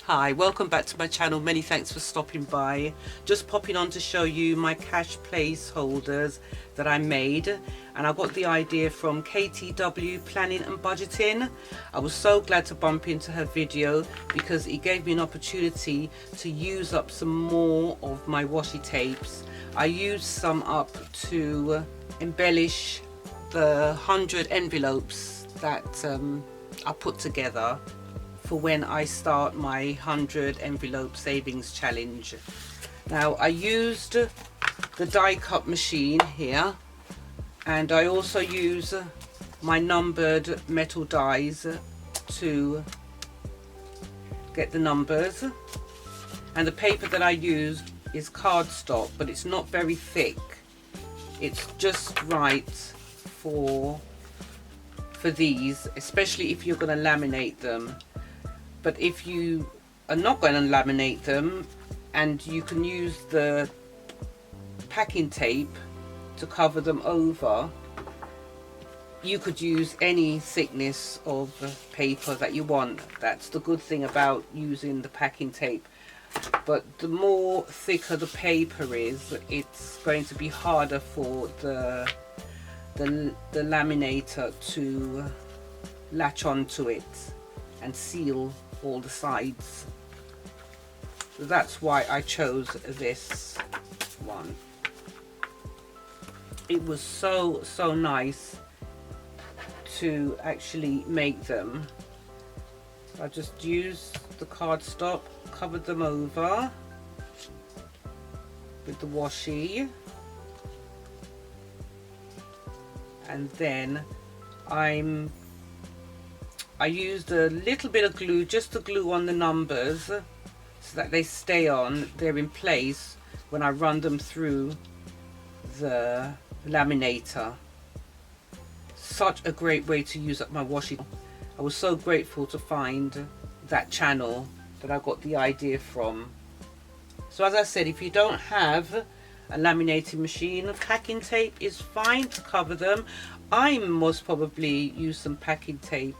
Hi, welcome back to my channel. Many thanks for stopping by. Just popping on to show you my cash placeholders that I made, and I got the idea from KTW Planning and Budgeting. I was so glad to bump into her video because it gave me an opportunity to use up some more of my washi tapes. I used some up to embellish the 100 envelopes that I put together for when I start my 100 envelope savings challenge. Now I used the die cut machine here, and I also use my numbered metal dies to get the numbers, and the paper that I used is cardstock, but it's not very thick. It's just right for these, especially if you're going to laminate them. But if you are not going to laminate them, and you can use the packing tape to cover them over, you could use any thickness of paper that you want. That's the good thing about using the packing tape. But the more thicker the paper is, it's going to be harder for the laminator to latch onto it and seal all the sides. So that's why I chose this one. It was so nice to actually make them. I just used the cardstock, covered them over with the washi, and then I used a little bit of glue just to glue on the numbers so that they stay on, they're in place when I run them through the laminator. Such a great way to use up my washi. I was so grateful to find that channel that I got the idea from. So as I said, if you don't have a laminating machine, packing tape is fine to cover them. I most probably use some packing tape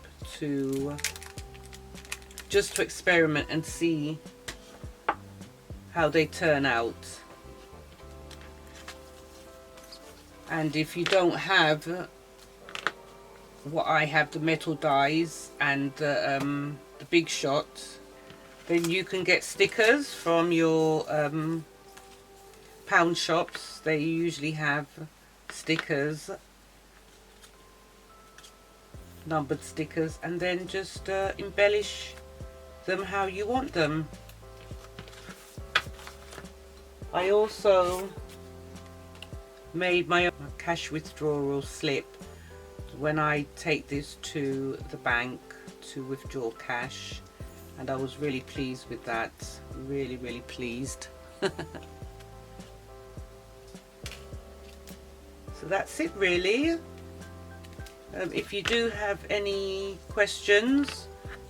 just to experiment and see how they turn out. And if you don't have what I have, the metal dies and the big shot, then you can get stickers from your pound shops. They usually have stickers, numbered stickers, and then just embellish them how you want them. I also made my own cash withdrawal slip when I take this to the bank to withdraw cash, and I was really pleased with that. Really pleased. So that's it really. If you do have any questions,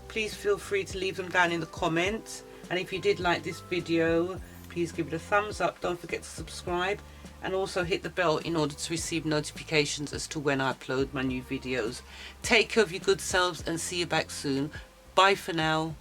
please feel free to leave them down in the comments. And if you did like this video, please give it a thumbs up. Don't forget to subscribe, and also hit the bell in order to receive notifications as to when I upload my new videos. Take care of your good selves and see you back soon. Bye for now.